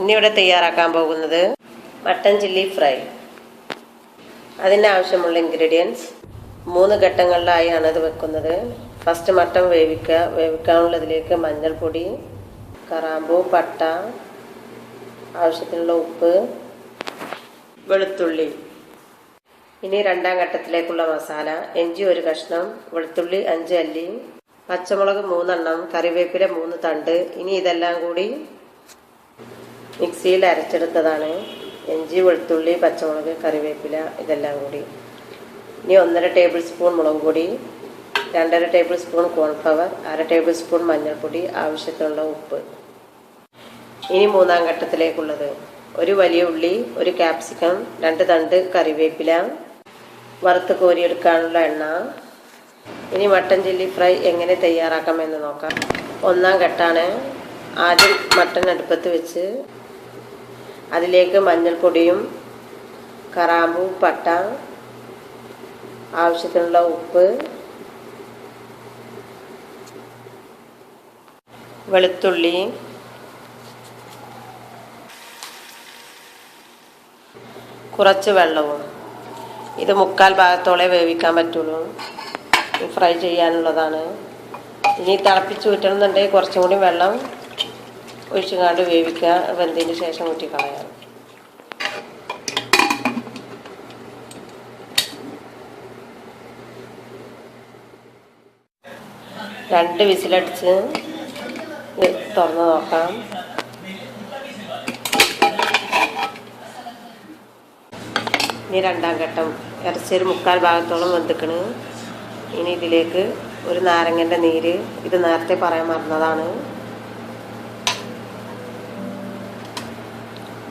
ഇന്നിവിടെ തയ്യാറാക്കാൻ പോകുന്നത് മട്ടൻ ചില്ലി ഫ്രൈ. അതിനാവശ്യമുള്ള ഇൻഗ്രീഡിയൻസ് 3 ഘട്ടങ്ങളിലായാണ് ഇത് വെക്കുന്നത്. ഫസ്റ്റ് മട്ടൻ വേവിക്കുക. വേവിക്കാനുള്ളതിലേക്ക് മഞ്ഞൾപ്പൊടി, കറാമ്പൂ, പട്ട, ആവശ്യത്തിനുള്ള ഉപ്പ്, വെളുത്തുള്ളി. ഇനി രണ്ടാം ഘട്ടത്തിലേക്കുള്ള മസാല: ഇഞ്ചി 1 കഷ്ണം, വെളുത്തുള്ളി 5 അല്ലി, പച്ചമുളക് 3 എണ്ണം, കറിവേപ്പില 3 തണ്ട്. ഇനി ഇതെല്ലാം കൂടി മിക്സിയിൽ അരച്ചെടുത്തതാണ്. ഇഞ്ചി, വെളുത്തുള്ളി, പച്ചമുളക്, കറിവേപ്പില ഇതെല്ലാം കൂടി. ഇനി 1.5 ടേബിൾ സ്പൂൺ മുളക് പൊടി, 2.5 table spoon cornflour, 1/2 table spoon മഞ്ഞൾപ്പൊടി, ആവശ്യത്തിനുള്ള ഉപ്പ്. ഇനി മൂന്നാം ഘട്ടത്തിലേക്കുള്ളത്: 1 വലിയ ഉള്ളി, 1 ക്യാപ്സിക്കം, 2 തണ്ട് കറിവേപ്പില, വറുത്ത് കോരിയെടുക്കാനുള്ള എണ്ണ. ഇനി മട്ടൻ ചില്ലി ഫ്രൈ എങ്ങനെ തയ്യാറാക്കാമെന്ന് നോക്കാം. ഒന്നാം ഘട്ടമാണ്. ആദ്യം മട്ടൻ അടുപ്പത്ത് വെച്ച് അതിലേക്ക് മഞ്ഞൾപ്പൊടിയും, കറാമ്പൂ, പട്ട, ആവശ്യത്തിനുള്ള ഉപ്പ്, വെളുത്തുള്ളി, കുറച്ച് വെള്ളവും. ഇത് 1/4 ഭാഗത്തോളം വേവിക്കാൻ പറ്റുള്ളൂ. ഫ്രൈ ചെയ്യാനുള്ളതാണ്. ഇനി തിളപ്പിച്ച് ഊറ്റണമെന്നുണ്ടെങ്കിൽ കുറച്ചും കൂടി വെള്ളം ഒഴിച്ചുകൊണ്ട് വേവിക്കുക. വെന്തതിന് ശേഷം ഊറ്റിക്കളയാം. രണ്ട് വിസിലടിച്ച് തുറന്ന് നോക്കാം. ഇനി രണ്ടാം ഘട്ടം. ഇറച്ചി ഒരു 1/4 ഭാഗത്തോളം വെന്തിക്കണ്. ഇനി ഇതിലേക്ക് ഒരു നാരങ്ങൻ്റെ നീര്, ഇത് നേരത്തെ പറയാൻ മറന്നതാണ്,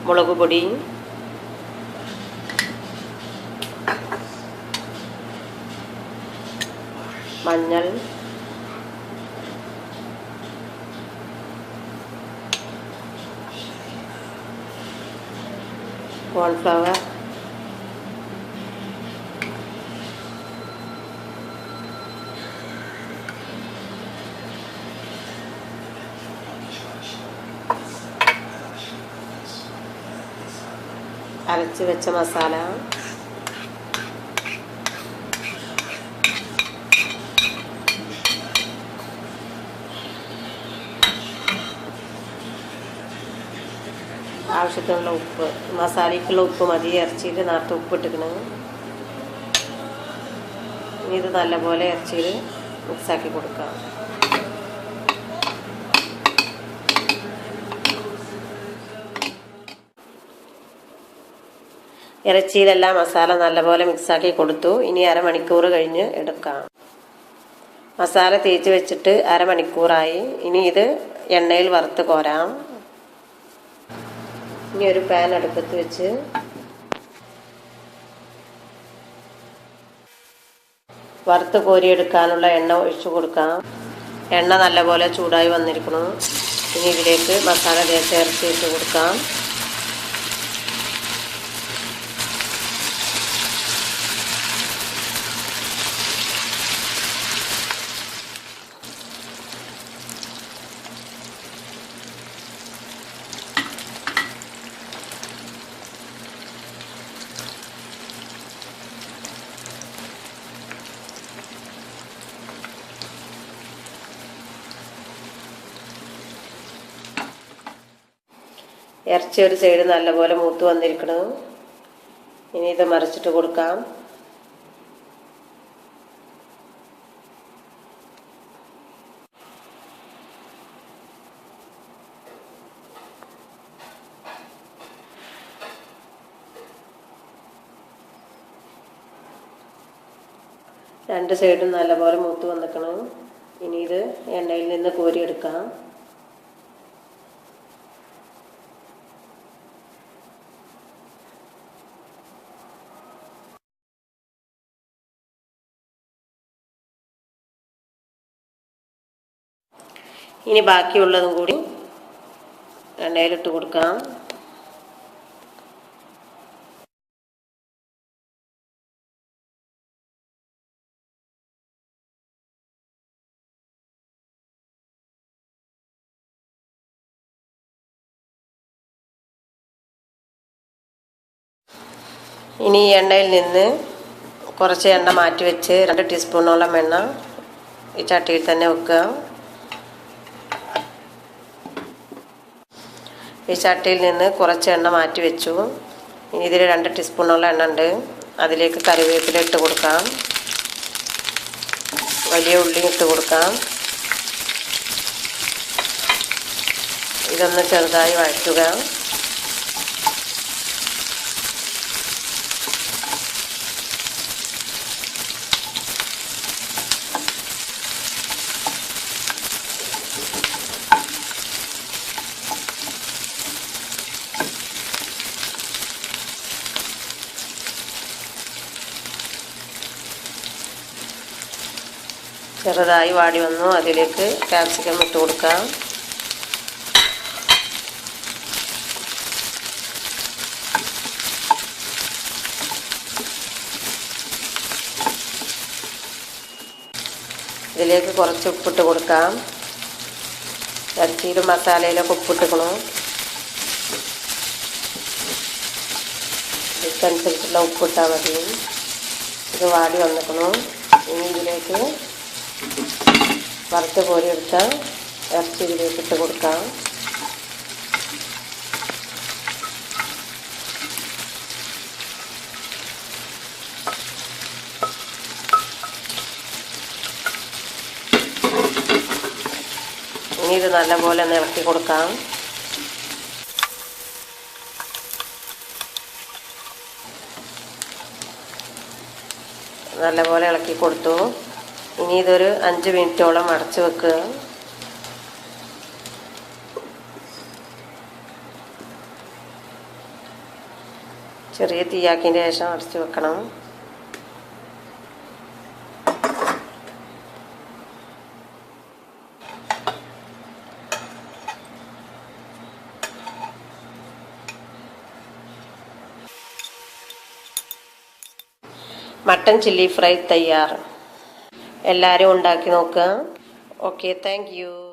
മുളക് പൊടി, മഞ്ഞൾ, കോൺഫ്ലവർ, അരച്ച് വെച്ച മസാല, ആവശ്യത്തിനുള്ള ഉപ്പ്. മസാലയ്ക്കുള്ള ഉപ്പ് മതി. ഇറച്ചിയിൽ നേരത്തെ ഉപ്പ് ഇട്ടിക്കണ്. ഇനി ഇത് നല്ലപോലെ ഇറച്ചിയിൽ മിക്സാക്കി കൊടുക്കാം. ഇറച്ചിയിലെല്ലാം മസാല നല്ലപോലെ മിക്സാക്കി കൊടുത്തു. ഇനി 1/2 മണിക്കൂർ കഴിഞ്ഞ് എടുക്കാം. മസാല തേച്ച് വെച്ചിട്ട് 1/2 മണിക്കൂറായി. ഇനി ഇത് എണ്ണയിൽ വറുത്ത് കോരാം. ഇനി ഒരു പാൻ അടുപ്പത്ത് വെച്ച് വറുത്ത് കോരിയെടുക്കാനുള്ള എണ്ണ ഒഴിച്ചു കൊടുക്കാം. എണ്ണ നല്ലപോലെ ചൂടായി വന്നിരിക്കണം. ഇനി ഇതിലേക്ക് മസാല തേച്ച ഇറച്ചി ഇട്ട് കൊടുക്കാം. ഇറച്ചി ഒരു സൈഡ് നല്ലപോലെ മൂത്ത് വന്നിരിക്കണം. ഇനി ഇത് മറിച്ചിട്ട് കൊടുക്കാം. രണ്ട് സൈഡും നല്ലപോലെ മൂത്ത് വന്നിക്കണം. ഇനി ഇത് എണ്ണയിൽ നിന്ന് കോരിയെടുക്കാം. ഇനി ബാക്കിയുള്ളതും കൂടി എണ്ണയിലിട്ട് കൊടുക്കാം. ഇനി ഈ എണ്ണയിൽ നിന്ന് കുറച്ച് എണ്ണ മാറ്റി വെച്ച് 2 ടീസ്പൂണോളം എണ്ണ ഈ ചട്ടിയിൽ തന്നെ വെക്കുക. ഈ ചട്ടിയിൽ നിന്ന് കുറച്ച് എണ്ണ മാറ്റി വെച്ചു. ഇനി ഇതിൽ 2 ടീസ്പൂണോളം എണ്ണ ഉണ്ട്. അതിലേക്ക് കറിവേപ്പില ഇട്ട് കൊടുക്കാം. വലിയ ഉള്ളി ഇട്ട് കൊടുക്കാം. ഇതൊന്ന് ചെറുതായി വഴറ്റുക. ചെറുതായി വാടി വന്നു. അതിലേക്ക് ക്യാപ്സിക്കം ഇട്ട് കൊടുക്കാം. ഇതിലേക്ക് കുറച്ച് ഉപ്പിട്ട് കൊടുക്കാം. ഇറച്ചിയിലും മസാലയിലൊക്കെ ഉപ്പിട്ടിക്കണം. ഇതിനനുസരിച്ചുള്ള ഉപ്പിട്ടാൽ മതി. ഇത് വാടി വന്നിക്കണം. ഇനി ഇതിലേക്ക് വറുത്ത് കോരിയെടുത്ത ഇറച്ചി ഇതിലേക്ക് ഇട്ട് കൊടുക്കാം. ഇനി ഇത് നല്ലപോലെ ഒന്ന് ഇളക്കി കൊടുക്കാം. നല്ലപോലെ ഇളക്കി കൊടുത്തു. ഇനി ഇതൊരു 5 മിനിറ്റോളം അടച്ചു വെക്കുക. ചെറിയ തീയാക്കിയതിന് ശേഷം അടച്ചു വെക്കണം. മട്ടൻ ചില്ലി ഫ്രൈ തയ്യാർ. എല്ലാവരും ഉണ്ടാക്കി നോക്കുക. Okay, thank you.